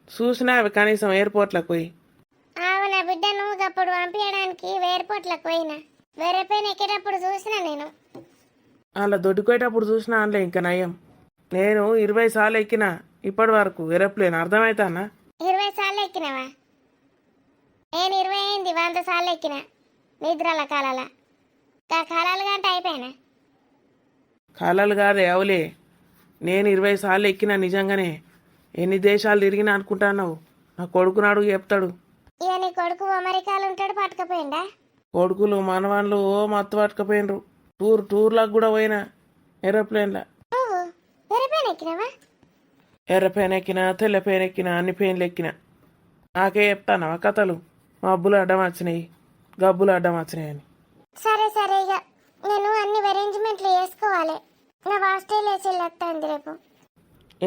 Speaker 2: చూసినావే కనీసం ఎయిర్పోర్ట్లకు పోయి?
Speaker 1: నా బిడ్డ నువ్వు అప్పుడు పంపించడానికి ఎయిర్పోర్ట్లకు పోయినా, వేరే పైన ఎక్కేటప్పుడు చూసినా నేను.
Speaker 2: అలా దొడ్డుకోయేటప్పుడు చూసినా అనలే. ఇంకా నయం, నేను 20 సార్లు ఎక్కినా ఇప్పటి వరకు ఏరోప్లేన్. అర్థమవుతానా?
Speaker 1: 20 సార్లు ఎక్కినావా? నేను 20 అయింది, 100 సార్లు ఎక్కినా నిద్రల కాలాల. కాలాలు గంట అయిపోయినా.
Speaker 2: కాలాలు కాదే అవులే, నేను 20 సార్లు ఎక్కినా నిజంగానే. ఎన్ని దేశాలు తిరిగినా అనుకుంటున్నావు? నా కొడుకు నాడు చెప్తాడు.
Speaker 1: ఇక నీ కొడుకు అమెరికాలో ఉంటాడు, పట్టుకపోయిందా?
Speaker 2: కొడుకులు మనవాళ్ళు మత్తు పట్టుకపోయినరు. టూర్లకు కూడా పోయినా ఏరోప్లేన్లా.
Speaker 1: నువ్వు వేరే పైన ఎక్కినావా?
Speaker 2: ఎర్ర పెయిన్ ఎక్కినా, తెల్ల పెయిన్ ఎక్కినా, అన్ని పెయిన్లు ఎక్కినా. నాకే చెప్తానవా కథలు? మబ్బులు అడ్డం వచ్చినాయి, గబ్బులు అడ్డం వచ్చినాయి అని.
Speaker 1: సరే ఇక నేను అన్ని అరేంజ్మెంట్లు చేసుకోవాలి. నా ఆస్ట్రేలియా చెల్లి రేపు.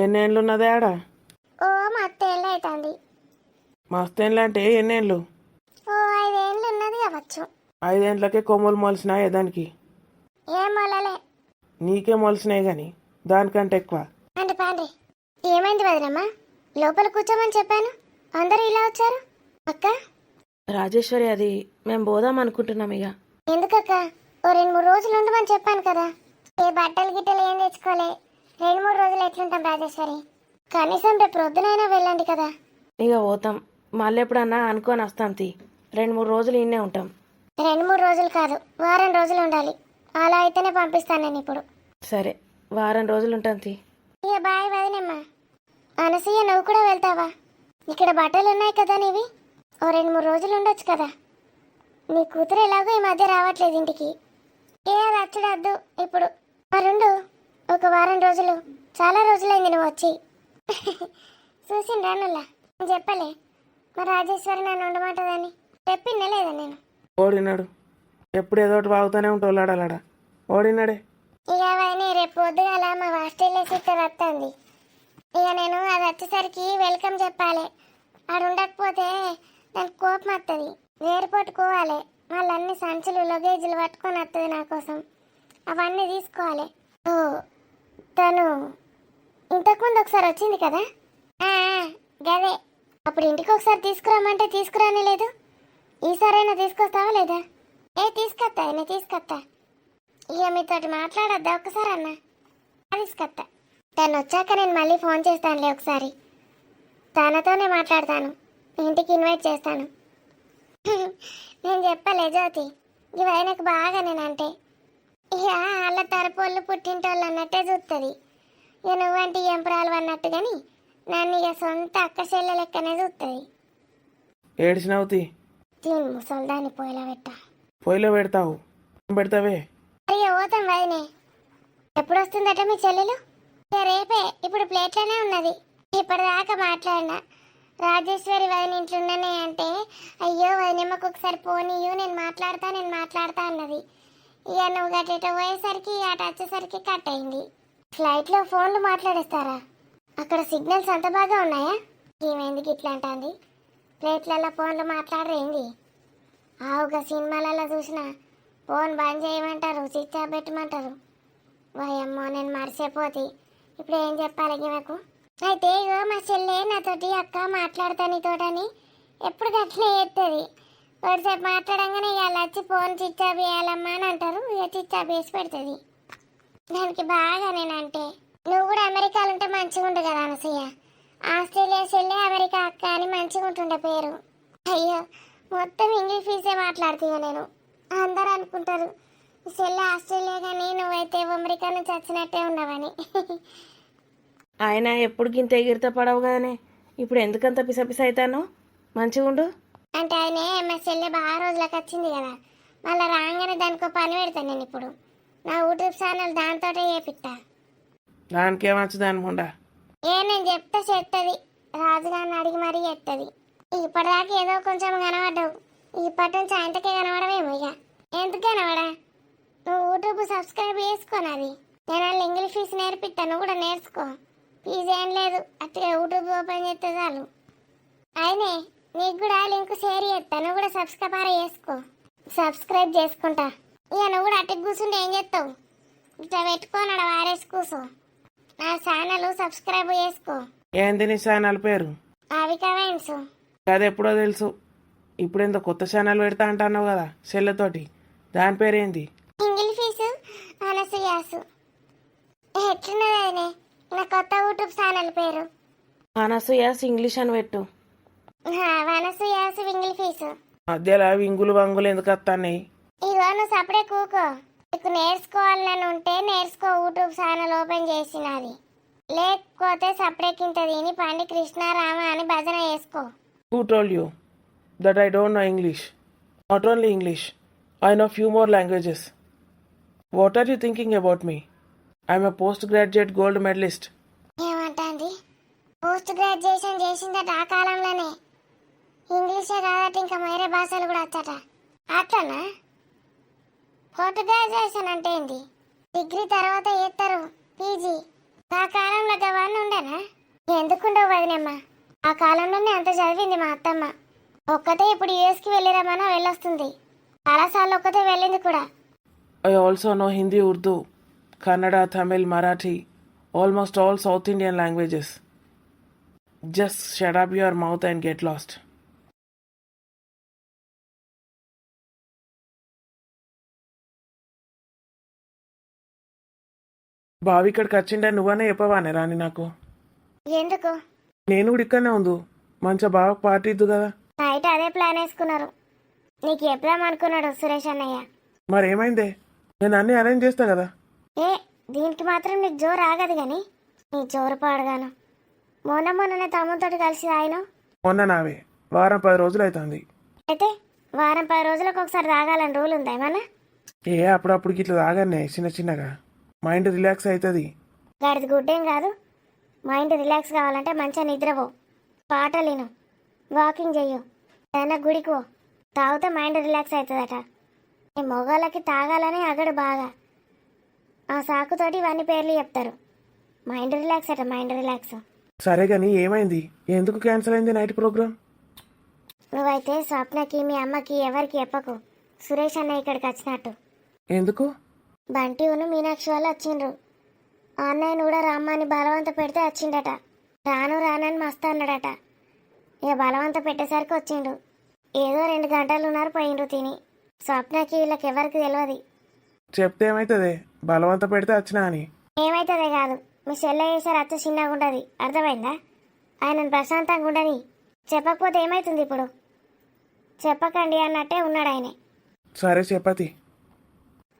Speaker 2: ఎన్నేళ్ళు ఉన్నది ఆడ?
Speaker 1: మస్తు ఏళ్ళు అవుతుంది.
Speaker 2: మస్తేళ్ళు అంటే ఎన్నేళ్ళు?
Speaker 1: 5 ఏళ్ళు ఉన్నది కావచ్చు.
Speaker 2: 5 ఏళ్ళకే కొమ్ములు మొలిసినాయే దానికి?
Speaker 1: ఏం మొలలే.
Speaker 2: నీకే మొలిసినాయి కానీ దానికంటే ఎక్కువ.
Speaker 1: అంటే పాండ్రి ఏమైంది వదినమ్మా? లోపల కూర్చోమని చెప్పాను, అందరూ ఇలా వచ్చారు. అక్క
Speaker 3: రాజేశ్వరి, అది మేము పోదాం అనుకుంటున్నాం ఇక.
Speaker 1: ఎందుకక్క? ఓ 2-3 రోజులు ఉండమని చెప్పాను కదా. ఏ బట్టలు గిట్టలు ఏం తెచ్చుకోలే. 2-3 రోజులు ఎట్లుంటాం రాజేశ్వరి? కనీసం రేపు ప్రొద్దునైనా వెళ్ళండి కదా.
Speaker 3: ఇక పోతాం, మళ్ళీ ఎప్పుడన్నా అనుకొని వస్తాం. 2-3 రోజులు ఇన్నే ఉంటాం.
Speaker 1: 2-3 రోజులు కాదు, వారం రోజులు ఉండాలి. అలా అయితేనే పంపిస్తాను నేను ఇప్పుడు.
Speaker 3: సరే, వారం రోజులు ఉంటాం.
Speaker 1: ఇక బాయ్ వదినమ్మ. అనసూయ, నువ్వు కూడా వెళ్తావా? ఇక్కడ బట్టలు ఉన్నాయి కదా నీవి, ఓ 2-3 రోజులు ఉండొచ్చు కదా. నీ కూతురు ఎలాగో ఈ మధ్య రావట్లేదు ఇంటికి. ఏ అది అచ్చుడద్దు ఇప్పుడు. మరుండు ఒక వారం రోజులు. చాలా రోజులైంది నువ్వు వచ్చి. చూసిండు రానుల్లా, నేను చెప్పలే మా రాజేశ్వరి నన్ను ఉండమంటదని. చెప్పిందే లేదా నేను?
Speaker 2: ఓడినాడు, ఎప్పుడు ఏదో ఒకటి వాగుతూనే ఉంటావు లాడాలాడా. ఓడినాడే.
Speaker 1: ఇక అవన్నీ రేపు పొద్దుగాల మా ఆస్ట్రేలియా సిస్టర్ వస్తుంది. ఇక నేను అది వచ్చేసరికి వెల్కమ్ చెప్పాలి. ఆడు ఉండకపోతే దానికి కోపం వస్తుంది. వేరు పట్టుకోవాలి. వాళ్ళన్ని సంచులు లగేజీలు పట్టుకొని వస్తుంది నా కోసం. అవన్నీ తీసుకోవాలి. ఓ, తను ఇంతకుముందు ఒకసారి వచ్చింది కదా. గదే, అప్పుడు ఇంటికి ఒకసారి తీసుకురామంటే తీసుకురానే లేదు. ఈసారైనా తీసుకొస్తావా లేదా? తీసుకొస్తా, నేను తీసుకొస్తా. ఇక మీతోటి మాట్లాడద్దా ఒకసారి అన్న? తీసుకొస్తా. తను వచ్చాక నేను మళ్ళీ ఫోన్ చేస్తానులే ఒకసారి. తనతోనే మాట్లాడతాను, ఇంటికి ఇన్వైట్ చేస్తాను. నేను చెప్పలే జ్యోతి, ఇవి ఆయనకు బాగా నేనంటే. ఇక వాళ్ళ తరపోళ్ళు పుట్టింటోళ్ళు అన్నట్టే చూస్తుంది. ఇక నువ్వంటే ఎంపరాలు అన్నట్టు కానీ నన్ను ఇక సొంత అక్క చెల్లె లెక్కనే చూస్తుంది.
Speaker 2: ఏడ్చినవుతి.
Speaker 1: దీని ముసల్దాన్ని పొయ్యిలో పెట్టా.
Speaker 2: పొయ్యిలో పెడతావు? పెడతావే.
Speaker 1: అయ్యో పోతాం వదినే. ఎప్పుడు వస్తుందట మీ చెల్లెలు? రేపే. ఇప్పుడు ప్లేట్లోనే ఉన్నది. ఇప్పటిదాకా మాట్లాడినా రాజేశ్వరి వదిన ఇంట్లో ఉన్నానే అంటే, అయ్యో వదినమ్మకు ఒకసారి పోనీయు, నేను మాట్లాడతా అన్నది. ఇక నువ్వు గట్ట పోయేసరికి అటు వచ్చేసరికి కట్ అయింది. ఫ్లైట్లో ఫోన్లు మాట్లాడేస్తారా? అక్కడ సిగ్నల్స్ అంత బాగా ఉన్నాయా? ఏమైంది ఇట్లా అంటుంది? ప్లేట్లలో ఫోన్లు మాట్లాడరేంది? ఆవుగా సినిమాలలో చూసిన ఫోన్ బంద్ చేయమంటారు, స్విచ్ ఆఫ్ పెట్టమంటారు. వయమ్మో, నేను మర్చిపోతే ఇప్పుడు ఏం చెప్పాలి నాకు? అయితే ఇగో మా చెల్లె నాతోటి అక్క మాట్లాడతా నీతోటని ఎప్పుడు గట్లే చేస్తుంది. కొద్దిసేపు మాట్లాడంగానే ఇవాళ వచ్చి ఫోన్ స్విచ్ ఆఫ్ చేయాలమ్మా అని అంటారు. ఇక స్విచ్ ఆఫ్ చేసి పెడుతుంది. దానికి బాగా నేనంటే. నువ్వు కూడా అమెరికాలో ఉంటే మంచిగా ఉండు కదా అనసూయ. ఆస్ట్రేలియా చెల్లె, అమెరికా అక్క అని మంచిగా ఉంటుండే పేరు. అయ్యో, మొత్తం ఇంగ్లీష్ ఫీజే మాట్లాడుతున్నా నేను. అందరూ అనుకుంటారు చెల్లె ఆస్ట్రేలియా కానీ నువ్వైతే అమెరికా నుంచి వచ్చినట్టే ఉన్నావని.
Speaker 3: ఆయన ఎప్పుడు గింత ఎగిరిత పడవు కదనే, ఇప్పుడు ఎందుకంత పిసపిస అవుతాను? మంచిగా ఉండు.
Speaker 1: అంటే ఆయనే మా చెల్లె బాగా రోజులకు వచ్చింది కదా, మళ్ళీ రాగానే దానికో పని పెడతాను నేను ఇప్పుడు. నా యూట్యూబ్ ఛానల్ దాంతోటే చేపిస్తా.
Speaker 2: దానికి ఏమొచ్చు అనుకుండా?
Speaker 1: నేను చెప్తే చేస్తుంది. రాజుగారిని అడిగి మరీ చేస్తుంది. ఇప్పటిదాకా ఏదో కొంచెం కనబడ్డావు, ఇప్పటి నుంచి ఆయనకే కనబడవేమో. ఇక ఎందుకు కనబడా? నువ్వు యూట్యూబ్ సబ్స్క్రైబ్ చేసుకోనది. నేను వాళ్ళు ఇంగ్లీష్ ఫీజు నేర్పిస్తాను, నువ్వు కూడా నేర్చుకో. ఫీజు ఏం లేదు, అట్లా యూట్యూబ్ ఓపెన్ చేస్తే చాలు. అయినే నీకు కూడా లింక్ షేర్ చేస్తా, నువ్వు కూడా సబ్స్క్రైబ్ చేసుకుంటా. ఇక నువ్వు కూడా అటు కూర్చుంటే ఏం చేస్తావు? ఇట్లా పెట్టుకొని అక్కడ వారేసి కూర్చో. నా ఛానల్ సబ్స్క్రైబ్ చేసుకో.
Speaker 2: ఏంది నీ ఛానల్ పేరు?
Speaker 1: అవికా వైన్స్.
Speaker 2: అది ఎప్పుడో తెలుసు. ఇప్పుడు ఎంత కొత్త ఛానల్ పెడతా అంటున్నావు కదా చెల్లెతోటి, దాని పేరేంది?
Speaker 1: ఇంగ్లీష్ ఫీజు అనసూయాసు. ఎట్లున్నది నా కొత్త యూట్యూబ్ ఛానల్ పేరు?
Speaker 3: అనసూయాస్ ఇంగ్లీష్ అని పెట్టు.
Speaker 1: అనసూయాసు ఇంగ్లీష్ ఫీజు.
Speaker 2: మధ్యలో వింగులు వంగులు ఎందుకు వస్తాయి?
Speaker 1: ఇగో నువ్వు సపడే కూకో. నీకు నేర్చుకోవాలని ఉంటే నేర్చుకో. యూట్యూబ్ ఛానల్ ఓపెన్ చేసినది, లేకపోతే సపడే కింద తిని పండి కృష్ణారామ అని భజన చేసుకో.
Speaker 2: Who told you that I don't know English? Not only English, I know few more languages. What are you thinking about me? I'm a postgraduate gold medalist.
Speaker 1: ఏమంటుంది? పోస్ట్ గ్రాడ్యుయేషన్ చేసిందట ఆ కాలంలోనే. ఇంగ్లీషే కాదట, ఇంకా వేరే భాషలు కూడా వచ్చట. అట్లనా? పోస్ట్ గ్రాడ్యుయేషన్ అంటే ఏంటి? డిగ్రీ తర్వాత చేస్తారు పీజీ. ఆ కాలంలో గవాన్ని ఉండనా? ఎందుకుండవు వదినమ్మ, ఆ కాలంలోనే అంత చదివింది మా అత్తమ్మ. ఒక్కతే ఇప్పుడు యూఎస్కి వెళ్ళిరమ్మన్నా వెళ్ళొస్తుంది. చాలాసార్లు ఒక్కతే వెళ్ళింది కూడా.
Speaker 2: I also know Hindi, Urdu, Kannada, Tamil, Marathi, almost all South Indian languages. Just shut up your mouth and get lost. బావి ఇక్కడికి వచ్చిండే నువ్వనే చెప్పవానే రాని నాకు.
Speaker 1: ఎందుకు?
Speaker 2: నేను కూడా ఇక్కడనే ఉండు, మంచిగా బాగా పార్టీ ఇద్దు కదా.
Speaker 1: నైట్ అదే ప్లాన్ వేసుకున్నారు. నీకు చెప్దాం అనుకున్నాడు సురేష్ అన్నయ్య.
Speaker 2: మరేమైందే, నేను అన్నీ అరేంజ్ చేస్తా కదా.
Speaker 1: ఏ దీనికి మాత్రం నీకు జోరు ఆగదు కానీ నీ జోరు పాడగాను. మొన్ననే తమ్ముతో కలిసి ఆయన
Speaker 2: మొన్న నావే వారం 10 రోజులు అవుతుంది.
Speaker 1: అయితే వారం 10 రోజులకు ఒకసారి తాగాలని రూల్ ఉందా ఏమన్నా?
Speaker 2: అప్పుడప్పుడు ఇట్లా తాగానే చిన్న చిన్నగా, మైండ్ రిలాక్స్ అవుతుంది.
Speaker 1: గాడిది గుడ్డేం కాదు. మైండ్ రిలాక్స్ కావాలంటే మంచిగా నిద్రపో, పాటలు విను, వాకింగ్ చెయ్యు, ఏదైనా గుడికి పో. తాగితే మైండ్ రిలాక్స్ అవుతుందట. ఈ మొగాళ్ళకి తాగాలని అగడు బాగా. ఆ సాకుతోటి ఇవన్నీ పేర్లు చెప్తారు. మైండ్ రిలాక్స్ అట, మైండ్ రిలాక్స్.
Speaker 2: సరే కానీ ఏమైంది, ఎందుకు క్యాన్సిల్ అయింది నైట్ ప్రోగ్రామ్?
Speaker 1: నువ్వైతే స్వప్నకి మీ అమ్మకి ఎవరికి చెప్పకు సురేష్ అన్న ఇక్కడికి వచ్చినట్టు.
Speaker 2: ఎందుకు?
Speaker 1: బంటి ఉన్న మీనాక్షి వాళ్ళు వచ్చిండ్రు. ఆ అన్నయ్యను కూడా రమ్మని బలవంత పెడితే వచ్చిండట. రానని మస్తు అన్నాడట. ఇక బలవంత పెట్టేసరికి వచ్చిండు. ఏదో 2 గంటలు ఉన్నారు, పోయిండ్రు తిని. స్వప్నకి వీళ్ళకి ఎవరికి తెలియదు.
Speaker 2: చెప్తే ఏమైతుంది, బలవంత పెడితే వచ్చినా అని.
Speaker 1: ఏమైతుందే కాదు, మీ చెల్లె చేసారు అత్త చిన్నగా ఉండదు, అర్థమైందా? ఆయనను ప్రశాంతంగా ఉండని. చెప్పకపోతే ఏమైతుంది ఇప్పుడు? చెప్పకండి అన్నట్టే ఉన్నాడు ఆయనే.
Speaker 2: సరే చెప్పతి.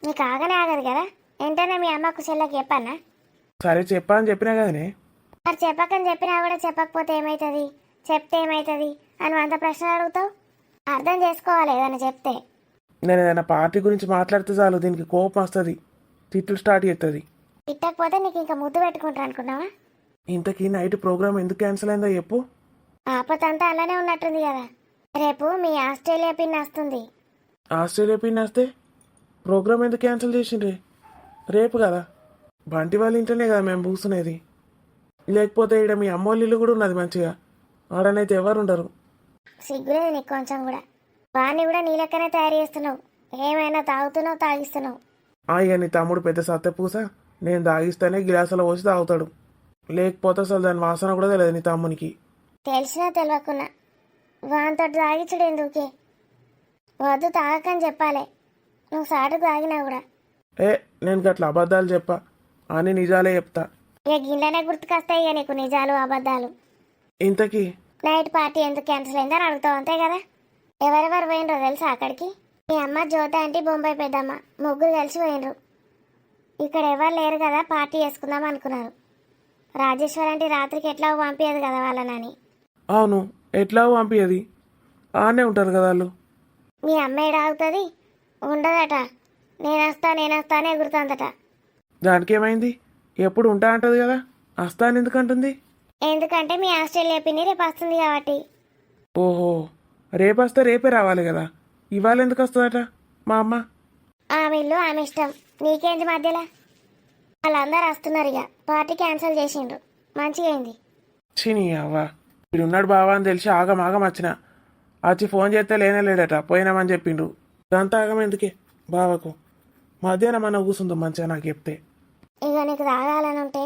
Speaker 1: నీకు ఆగనే ఆగదు కదా, వెంటనే మీ అమ్మకు చెల్లెకి చెప్పన్నా?
Speaker 2: సరే చెప్పా అని చెప్పినా కదనే.
Speaker 1: మరి చెప్పకని చెప్పినా కూడా చెప్పకపోతే ఏమవుతుంది, చెప్తే ఏమవుతుంది అని అంత ప్రశ్నలు అడుగుతావు? అర్థం చేసుకోవాలి ఏదైనా చెప్తే.
Speaker 2: నేను ఏదైనా పార్టీ గురించి మాట్లాడితే చాలు దీనికి కోపం వస్తుంది, తిట్లు స్టార్ట్ చేస్తుంది.
Speaker 1: తిట్టకపోతే నీకు ఇంకా ముద్దు పెట్టుకుంటా అనుకున్నావా?
Speaker 2: ఇంతకీ నైట్ ప్రోగ్రామ్ ఎందుకు క్యాన్సిల్ అయిందో చెప్పు.
Speaker 1: ఆపతంతా అలానే ఉన్నట్టుంది కదా. రేపు మీ ఆస్ట్రేలియా పిన్ వస్తుంది.
Speaker 2: ఆస్ట్రేలియా పిన్ వస్తే ప్రోగ్రామ్ ఎందుకు క్యాన్సిల్ చేసిండ్రే? రేపు కదా, బంటి వాళ్ళ ఇంట్లోనే కదా మేము కూర్చునేది. లేకపోతే ఇక్కడ మీ అమ్మోళ్ళ ఇల్లు కూడా ఉన్నది మంచిగా, ఆడనైతే ఎవరు ఉండరు.
Speaker 1: సిగ్గులేదు నీకు కొంచెం కూడా. వాడిని కూడా నీ లెక్కనే తయారు చేస్తున్నావు. ఏమైనా తాగుతున్నావు, తాగిస్తున్నావు.
Speaker 2: ఇక నీ తమ్ముడు పెద్ద సత్తెపూస, నేను తాగిస్తేనే గిలాసులో పోసి తాగుతాడు, లేకపోతే అసలు దాని వాసన కూడా తెలియదు నీ తమ్మునికి.
Speaker 1: తెలిసినా తెలియకున్నా వానితో తాగించడు ఎందుకే? వద్దు తాగకని చెప్పాలి. నువ్వు సాటుకు తాగినా కూడా.
Speaker 2: నేను గట్ల అబద్ధాలు చెప్పా, అని నిజాలే చెప్తా.
Speaker 1: ఇక గిన్నెనే గుర్తుకొస్తాయి ఇక నీకు నిజాలు అబద్ధాలు.
Speaker 2: ఇంతకీ
Speaker 1: నైట్ పార్టీ ఎందుకు క్యాన్సిల్ అయిందని అడుగుతావు అంతే కదా. ఎవరెవరు పోయినరో తెలుసా అక్కడికి? మీ అమ్మ, జ్యోత ఆంటీ, బొంబాయి పెద్దమ్మ ముగ్గురు కలిసి పోయినరు. ఇక్కడ ఎవరు లేరు కదా, పార్టీ చేసుకుందాం అనుకున్నారు. రాజేశ్వరి ఆంటీ రాత్రికి ఎట్లా పంపించదు కదా వాళ్ళనని.
Speaker 2: అవును, ఎట్లా పంపించది, ఆనే ఉంటారు కదా వాళ్ళు.
Speaker 1: మీ అమ్మ ఏడాగుతుంది, ఉండదట. నేనొస్తానే ఎగురుతుందట.
Speaker 2: దానికి ఏమైంది, ఎప్పుడు ఉంటా అంటది కదా, వస్తాను ఎందుకంటుంది?
Speaker 1: ఎందుకంటే మీ ఆస్ట్రేలియా పిన్ని రేపు వస్తుంది కాబట్టి.
Speaker 2: ఓహో, రేపు వస్తే రేపే రావాలి కదా, ఇవాళ ఎందుకు వస్తుందట మా అమ్మ?
Speaker 1: ఆమె ఇల్లు ఆమె ఇష్టం, నీకేంది మధ్యలో? వాళ్ళందరూ వస్తున్నారు, ఇక పార్టీ క్యాన్సిల్ చేసిండ్రు. మంచిగా అయింది.
Speaker 2: చిని అవ్వ, వీడున్నాడు బావా అని తెలిసి ఆగం వచ్చిన, వచ్చి ఫోన్ చేస్తే లేనేలేడట, పోయినామని చెప్పిండ్రు. ఇదంతా ఆగం ఎందుకే బావకు? మధ్యాహ్నం మన కూర్చుందో మంచిగా నాకు చెప్తే.
Speaker 1: ఇక నీకు తాగాలని ఉంటే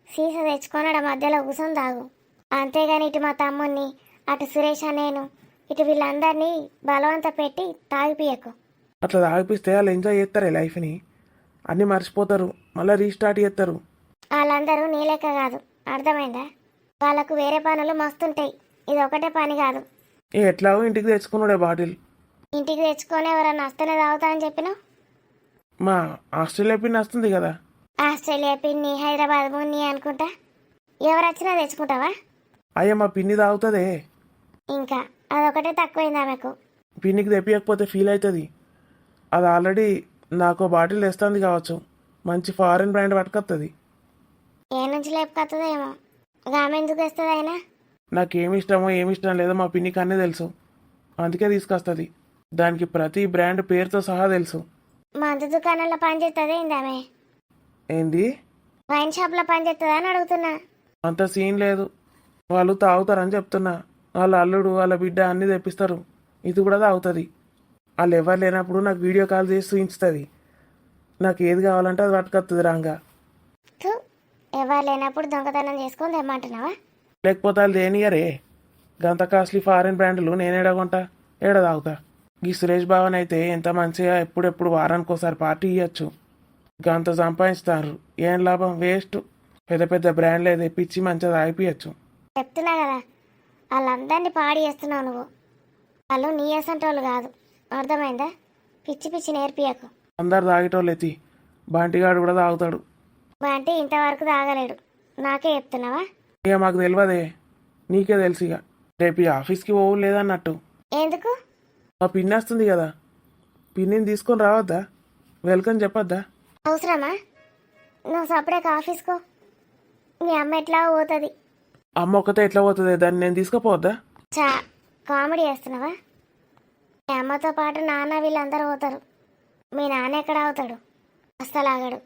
Speaker 1: సీసా తెచ్చుకొని ఆడ మధ్యలో కూర్చొని తాగు. అంతేగాని ఇటు మా తమ్ముడిని, అటు సురేష్ నేను, ఇటు వీళ్ళందరినీ బలవంత పెట్టి తాగిపియకు.
Speaker 2: అట్లా తాగిపిస్తే వాళ్ళు ఎంజాయ్ చేస్తారే లైఫ్ని, అన్నీ మర్చిపోతారు, మళ్ళీ రీస్టార్ట్ చేస్తారు.
Speaker 1: వాళ్ళందరూ నీ లెక్క కాదు, అర్థమైందా? వాళ్ళకు వేరే పనులు మస్తుంటాయి, ఇది ఒకటే పని కాదు.
Speaker 2: ఎట్లాగో ఇంటికి తెచ్చుకున్నాడే బాటిల్.
Speaker 1: ఇంటికి తెచ్చుకొని ఎవరన్నా వస్తేనే తాగుతా అని చెప్పినావు.
Speaker 2: మా ఆస్ట్రేలియా పిన్ వస్తుంది కదా.
Speaker 1: ఆస్ట్రేలియా పిన్ని, హైదరాబాద్ మున్ని అనుకుంటా ఎవరు వచ్చినా తెచ్చుకుంటావా?
Speaker 2: అయ్యా మా పిన్ని తాగుతుందే.
Speaker 1: ఇంకా అదొకటే తక్కువైంది ఆమెకు.
Speaker 2: పిన్నికి తెప్పియకపోతే ఫీల్ అవుతుంది. అది ఆల్రెడీ నాకు బాటిల్ తెస్తుంది కావచ్చు, మంచి ఫారెన్ బ్రాండ్ పట్టుకొస్తుంది.
Speaker 1: ఏ నుంచి లేపుకొస్తుందో ఏమో, ఆమె ఎందుకు తెస్తుంది అయినా?
Speaker 2: నాకేమి ఇష్టమో ఏమి ఇష్టం లేదో మా పిన్నికి అన్నీ తెలుసు, అందుకే తీసుకొస్తుంది. దానికి ప్రతి బ్రాండ్ పేరుతో సహా తెలుసు.
Speaker 1: మందు దుకాణంలో పనిచేస్తుంది ఏంది ఆమె?
Speaker 2: ఏంది?
Speaker 1: వైన్ షాప్లో పనిచేస్తుందా అని అడుగుతున్నా.
Speaker 2: అంత సీన్ లేదు, వాళ్ళు తాగుతారని చెప్తున్నా. వాళ్ళ అల్లుడు వాళ్ళ బిడ్డ అన్నీ తెప్పిస్తారు, ఇది కూడా తాగుతుంది. వాళ్ళు ఎవరు లేనప్పుడు నాకు వీడియో కాల్ చేసి చూపించుతుంది. నాకు ఏది కావాలంటే అది పట్టుకొస్తుంది రాంగా.
Speaker 1: తూ, ఎవరు లేనప్పుడు దొంగతనం చేసుకొని తెమ్మంటున్నావా?
Speaker 2: లేకపోతే వాళ్ళు దేనియరే గంత కాస్ట్లీ ఫారిన్ బ్రాండ్లు నేనేడగొంటా, ఏడ తాగుతా. ఈ సురేష్ బావన్ అయితే ఎంత మంచిగా ఎప్పుడెప్పుడు వారానికి ఒకసారి పార్టీ ఇవ్వచ్చు. గంత సంపాదిస్తారు, ఏం లాభం, వేస్ట్. పెద్ద పెద్ద బ్రాండ్లు తెప్పించి మంచిగా తాగిపియచ్చు.
Speaker 1: చెప్తున్నా కదా, వాళ్ళందరినీ పాడి చేస్తున్నావు నువ్వు. వాళ్ళు నీ అసంటోళ్ళు కాదు, అర్థమైందా? పిచ్చి పిచ్చి నేర్పియకు.
Speaker 2: అందరు తాగేటోళ్ళు ఎత్తి బంటిగాడు కూడా తాగుతాడు.
Speaker 1: అంటే ఇంతవరకు తాగలేడు, నాకే చెప్తున్నావా?
Speaker 2: ఇక మాకు తెలియదే, నీకే తెలుసు. ఇక రేపు ఈ ఆఫీస్కి పోవు లేదన్నట్టు.
Speaker 1: ఎందుకు?
Speaker 2: మా పిన్ని వస్తుంది కదా, పిన్నిని తీసుకొని రావద్దా? వెల్కమ్ చెప్పొద్దా?
Speaker 1: అవసరమా? నువ్వు సపరేట్ ఆఫీస్కో, మీ అమ్మ ఎట్లా పోతుంది.
Speaker 2: అమ్మ ఒక్కతే ఎట్లా పోతుంది, దాన్ని నేను తీసుకుపోవద్దా?
Speaker 1: చా, కామెడీ చేస్తున్నావా? మీ అమ్మతో పాటు నాన్న వీళ్ళందరూ పోతారు. మీ నాన్న ఎక్కడ అవుతాడు? అస్సలు ఆగడు.